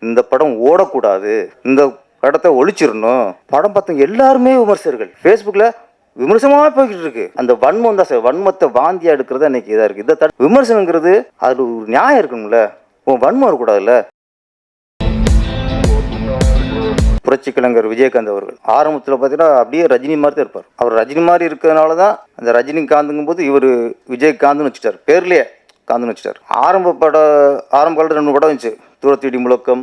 இந்த படம் ஓடக்கூடாது, இந்த படத்தை ஒழிச்சிடணும். படம் பார்த்தவங்க எல்லாருமே விமர்சகர்கள் ஃபேஸ்புக்கில் விமர்சனமாக போய்கிட்டு இருக்கு. அந்த வன்மம் தான் சார், வன்மத்தை வாந்தியாக எடுக்கிறது அன்னைக்கு இதாக இருக்குது. இதை விமர்சனங்கிறது அது ஒரு நியாயம் இருக்கணும்ல, வன்மம் இருக்கக்கூடாதுல்ல. புரட்சி கலைஞர் விஜயகாந்த் அவர்கள் ஆரம்பத்தில் பார்த்தீங்கன்னா அப்படியே ரஜினி மாதிரி தான் இருப்பார். அவர் ரஜினி மாதிரி இருக்கிறதுனால தான் அந்த ரஜினிகாந்துங்கும் போது இவர் விஜயகாந்த்னு வச்சுட்டார், பேர்லேயே காந்துன்னு வச்சுட்டார். ஆரம்ப காலத்தில் 2 படம் இருந்துச்சு, தூரத்தீடி முழக்கம்,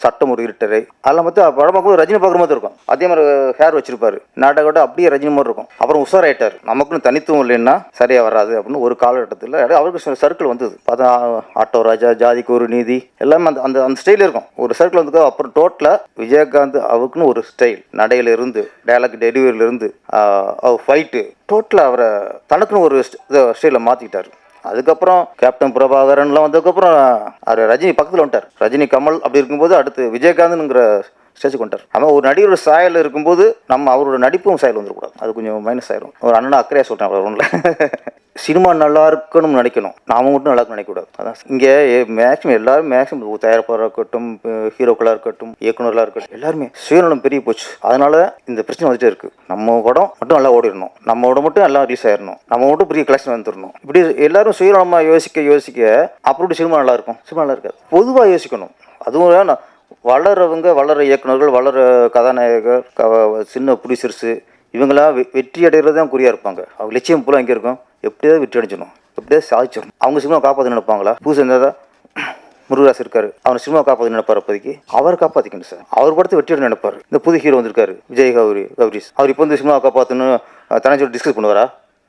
சட்டம் ஒரு இருட்டரை. அதெல்லாம் பார்த்து படம் பார்க்கும்போது ரஜினி பார்க்குற மாதிரி இருக்கும். அதே மாதிரி ஹேர் வச்சிருப்பாரு, நாடகோட அப்படியே ரஜினி மாதிரி இருக்கும். அப்புறம் உஷாராயிட்டார், நமக்குன்னு தனித்துவம் இல்லைன்னா சரியா வராது அப்படின்னு ஒரு காலகட்டத்தில் அவருக்கு சர்க்கிள் வந்தது. பார்த்தா ஆட்டோ ராஜா, ஜாதிக்கு ஒரு நீதி, எல்லாமே அந்த அந்த அந்த ஸ்டைல் இருக்கும். ஒரு சர்க்கிள் வந்து அப்புறம் டோட்டலாக விஜயகாந்த் அவருக்குன்னு ஒரு ஸ்டைல், நடையில இருந்து டைலாக் டெலிவரியில இருந்து அவர் ஃபைட்டு, டோட்டலாக அவரை தனக்குன்னு ஒரு ஸ்டைலில் மாற்றிக்கிட்டார். அதுக்கப்புறம் கேப்டன் பிரபாகரன்லாம் வந்ததுக்கப்புறம் அவர் ரஜினி பக்கத்தில் வந்துட்டார். ரஜினி கமல் அப்படி இருக்கும்போது அடுத்து விஜயகாந்த்ங்கிற ஸ்டேஜுக்கு வந்துட்டார். நம்ம ஒரு நடிகரோட சாயல் இருக்கும்போது நம்ம அவரோட நடிப்பும் சாயல் வந்துடக்கூடாது, அது கொஞ்சம் மைனஸ் ஆயிரும். ஒரு அண்ணனா அக்கறையாக சொல்கிறேன், அவர் ஒன்றில் சினிமா நல்லா இருக்கணும்னு நினைக்கணும், நாம மட்டும் நல்லா இருக்குன்னு நினைக்கக்கூடாது. அதான் இங்கே மேக்ஸிமம் தயாரிப்பாளராக இருக்கட்டும், ஹீரோக்களாக இருக்கட்டும், இயக்குநர்களாக இருக்கட்டும், எல்லாருமே சுயநலம் பெரிய போச்சு. அதனால இந்த பிரச்சனை வந்துட்டே இருக்கு. நம்ம படம் மட்டும் நல்லா ஓடிடணும், நம்மளோட மட்டும் எல்லாம் ரிலீஸ் ஆயிடணும், நம்ம மட்டும் பெரிய கலெக்ஷன் வந்துடணும். இப்படி எல்லாரும் சுயநலமாக யோசிக்க அப்படி சினிமா நல்லா இருக்கும், சினிமா நல்லா இருக்காது. பொதுவாக யோசிக்கணும். அதுவும் வளர இயக்குநர்கள், வளர கதாநாயகர், சின்ன ப்ரொடியூசர்ஸு, இவங்களாம் வெற்றி அடைகிறது தான் குறியாக இருப்பாங்க. அவங்க லட்சியம் போல எங்கே இருக்கும், எப்படியாவது வெற்றி அடைஞ்சிடணும், எப்படியாவது சாதிச்சிடணும். அவங்க சினிமா காப்பாற்ற நினைப்பாங்களா? புதுசு இருந்தால் முருகராசு இருக்காரு, அவர் சினிமா காப்பாற்ற நினைப்பார். அப்போதைக்கு அவர் காப்பாற்றிக்கணும் சார், அவர் படத்தை வெற்றி அடை நினைப்பார். இந்த புது ஹீரோ வந்திருக்காரு விஜய் கௌரிஸ், அவர் இப்போ வந்து சினிமா காப்பாற்றணும் தனி டிஸ்கஸ் பண்ணுவாரா,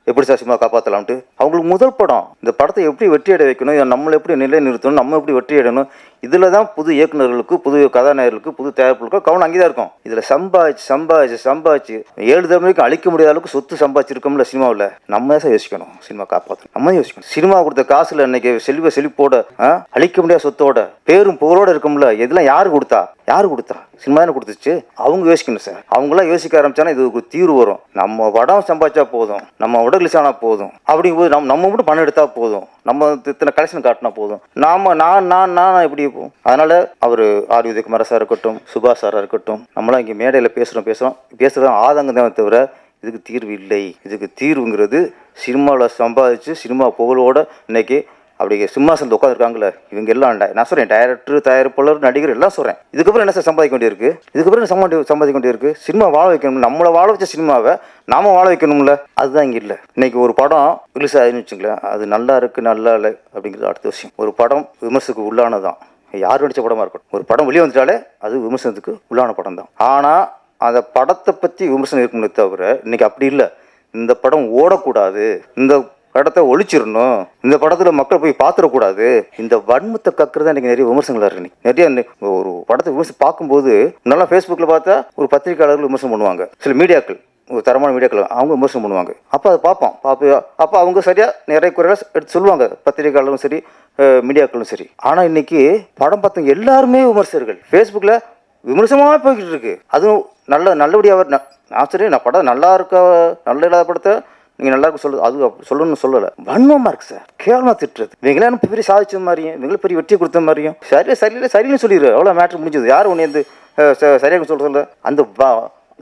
எப்படி சார் சினிமா காப்பாற்றலாம்ட்டு? அவங்களுக்கு முதல் படம், இந்த படத்தை எப்படி வெற்றி அடை வைக்கணும், நம்மளை எப்படி நிலை நிறுத்தணும், நம்ம எப்படி வெற்றி அடையணும், இதில் தான் புது இயக்குநர்களுக்கு, புது கதாநாயகர்களுக்கு, புது தயாரிப்புகளுக்கு கவனம் அங்கே தான் இருக்கும். இதில் சம்பாதிச்சு 7 தலைமுறைக்கும் அழிக்க முடியாத அளவுக்கு சொத்து சம்பாதிச்சிருக்கோம்ல சினிமாவில். நம்ம தான் சார் யோசிக்கணும், சினிமா காப்பாற்றணும், நம்ம தான் யோசிக்கணும். சினிமா கொடுத்த காசுல இன்னைக்கு செழிப்போட அழிக்க முடியாத சொத்தோட பேரும் புகழோட இருக்கும்ல, இதெல்லாம் யாரு கொடுத்தா? சினிமா தானே கொடுத்துச்சு. அவங்க யோசிக்கணும் சார். அவங்களாம் யோசிக்க ஆரம்பிச்சானா இதுக்கு தீர்வு வரும். நம்ம படம் சம்பாதிச்சா போதும், நம்ம உடல் ரிலீஸ் போதும், அப்படிங்கும்போது நம்ம மட்டும் பணம் எடுத்தா போதும், நம்ம இத்தனை கலெக்ஷன் காட்டினா போதும், நான் எப்படி இருக்கும். அதனால அவர் ஆர் உதயகுமார் சார் இருக்கட்டும், சுபாஷ் சாரா இருக்கட்டும், நம்மளாம் இங்கே மேடையில் பேசுகிறோம் ஆதங்கம் தான் தவிர இதுக்கு தீர்வு இல்லை. இதுக்கு தீர்வுங்கிறது சினிமாவில் சம்பாதிச்சு சினிமா புகழோட இன்னைக்கு அப்படி சிம்மாசனத்தில் உட்காந்துருக்காங்களே இவங்க எல்லாம். நான் சொல்கிறேன், டைரக்டர், தயாரிப்பாளர், நடிகர் எல்லாம் சொல்கிறேன். இதுக்கப்புறம் என்ன சார் சம்பாதிக்க வேண்டியிருக்கு? சம்பாதிக்க வேண்டியிருக்கு. சினிமா வாழ வைக்கணும், நம்மளை வாழ வச்ச சினிமாவை நாம வாழ வைக்கணும்ல, அதுதான் இங்கே இல்லை. இன்னைக்கு ஒரு படம் ரிலீஸ் ஆகுதுன்னு வச்சுங்களேன், அது நல்லா இருக்குது நல்லா இல்லை அப்படிங்கிறது அடுத்த விஷயம். ஒரு படம் விமர்சனத்துக்கு உள்ளானதான், யார் நடித்த படமாக இருக்கட்டும். ஒரு படம் வெளியே வந்துட்டாலே அது விமர்சனத்துக்கு உள்ளான படம் தான். ஆனால் அந்த படத்தை பற்றி விமர்சனம் இருக்கும்னே தவிர இன்னைக்கு அப்படி இல்லை. இந்த படம் ஓடக்கூடாது, இந்த படத்தை ஒழிச்சிடணும், இந்த படத்துல மக்கள் போய் பார்த்துடக்கூடாது, இந்த வன்மத்தை கக்குறதா இன்னைக்கு நிறைய விமர்சனங்கள் இருக்கு. நிறைய ஒரு படத்தை விமர்சனம் பார்க்கும்போது நல்லா ஃபேஸ்புக்கில் பார்த்தா ஒரு பத்திரிகையாளர்கள் விமர்சனம் பண்ணுவாங்க, சில மீடியாக்கள், ஒரு தரமான மீடியாக்கள் அவங்க விமர்சனம் பண்ணுவாங்க. அப்போ அதை பார்ப்போம். அப்போ அவங்க சரியா நிறைய குறைகளை எடுத்து சொல்லுவாங்க, பத்திரிகையாளரும் சரி மீடியாக்களும் சரி. ஆனால் இன்னைக்கு படம் பார்த்தவங்க எல்லாருமே விமர்சகர்கள் ஃபேஸ்புக்கில் விமர்சனமாக போய்கிட்டு இருக்கு. அதுவும் நல்லபடியாக நான் சரி, நான் படம் நல்லா இல்லாத படத்தை நீங்கள் நல்லா இருக்கு அது சொல்லணும்னு சொல்லலை, வன்மமாக இருக்கு சார். கேவலமாக திட்டுறது, இவங்களாம் பெரிய சாதிச்ச மாதிரியும் இவங்களும் பெரிய வெற்றியை கொடுத்த மாதிரியும் சரியில்லை சொல்லிடுற, எவ்வளோ மேட்ரு முடிஞ்சது. யார் ஒன்று வந்து சரியாக சொல்ல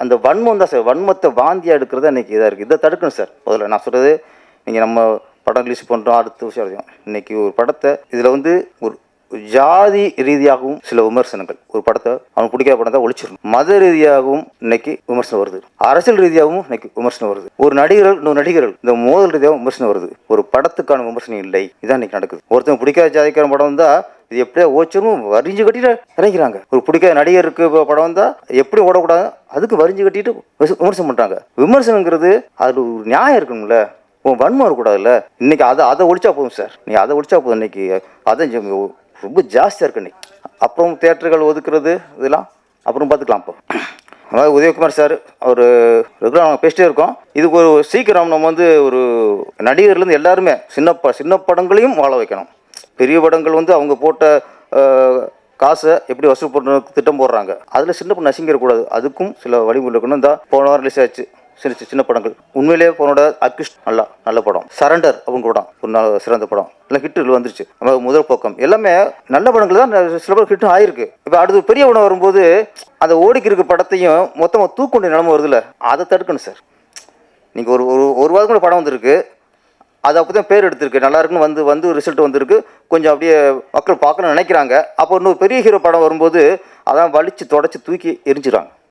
அந்த வன்மம் தான் சார், வன்மத்தை வாந்தியாக எடுக்கிறது அன்றைக்கி இதாக இருக்குது. இதை தடுக்கணும் சார். முதல்ல நான் சொல்கிறது, நீங்கள் நம்ம படம் ரிலீஸ் பண்ணுறோம், அடுத்த விஷயம் இன்றைக்கி ஒரு படத்தை இதில் வந்து ஒரு ஜாதி ரீதியாகவும் சில விமர்சனங்கள், ஒரு படத்தை அவனுக்கு பிடிக்காத படம் தான் ஒழிச்சிடணும். மத ரீதியாகவும் இன்னைக்கு விமர்சனம் வருது, அரசியல் ரீதியாகவும் இன்னைக்கு விமர்சனம் வருது, ஒரு நடிகர்கள் இந்த மோதல் ரீதியாகவும் விமர்சனம் வருது. ஒரு படத்துக்கான விமர்சனம் இல்லை, இதான் இன்னைக்கு நடக்குது. ஒருத்தன் பிடிக்காத ஜாதிக்கார படம் வந்தா இது எப்படியா ஓச்சரும் வரிஞ்சு கட்டிட்டு இறங்கிறாங்க. ஒரு பிடிக்காத நடிகருக்கு படம் வந்தா எப்படி ஓடக்கூடாது அதுக்கு வரிஞ்சு கட்டிட்டு விமர்சனம் பண்றாங்க. விமர்சனங்கிறது அது ஒரு நியாயம் இருக்கணும்ல, வன்மம் இருக்கக்கூடாதுல்ல. இன்னைக்கு அதை ஒழிச்சா போதும் சார். நீ அதை ஒழிச்சா போதும். இன்னைக்கு அதை ரொம்ப ஜாஸ்தியாக இருக்கு இன்னைக்கு. அப்புறம் தியேட்டர்கள் ஒதுக்குறது இதெல்லாம் அப்புறம் பார்த்துக்கலாம். இப்போ அதாவது உதயகுமார் சார் அவர் ரெகுலராக நாங்கள் பேசிட்டே இருக்கோம். இதுக்கு ஒரு சீக்கிரம் நம்ம வந்து ஒரு நடிகர்லேருந்து எல்லாருமே சின்ன படங்களையும் வாழ வைக்கணும். பெரிய படங்கள் வந்து அவங்க போட்ட காசை எப்படி வசூல் பண்ணுறதுக்கு திட்டம் போடுறாங்க, அதில் சின்ன படம் நசிங்கிடக்கூடாது. அதுக்கும் சில வழிமுறை இருக்கணும். இந்த போன வாரம் ரிலீஸ் ஆச்சு சின்ன படங்கள். உண்மையிலேயே போனோட அக்யூஸ்ட் நல்ல படம். சரண்டர் அவங்க படம் ஒரு நல்ல சிறந்த படம். எல்லாம் ஹிட்டு வந்துருச்சு. முதல் பக்கம் எல்லாமே நல்ல படங்கள் தான் சில படம் ஹிட்டும் ஆயிருக்கு. இப்போ அடுத்து பெரிய படம் வரும்போது அந்த ஓடிக்கு இருக்க படத்தையும் மொத்தமாக தூக்குண்ட நிலைமை வருதுல்ல, அதை தடுக்கணும் சார். நீங்கள் ஒரு வாரத்துக்கு படம் வந்திருக்கு, அது அப்போ தான் பேர் எடுத்திருக்கு, நல்லா இருக்குன்னு வந்து ரிசல்ட் வந்திருக்கு, கொஞ்சம் அப்படியே மக்கள் பார்க்கணும்னு நினைக்கிறாங்க. அப்போ இன்னொரு பெரிய ஹீரோ படம் வரும்போது அதான் வலிச்சு தொடச்சி தூக்கி எரிஞ்சிடறாங்க.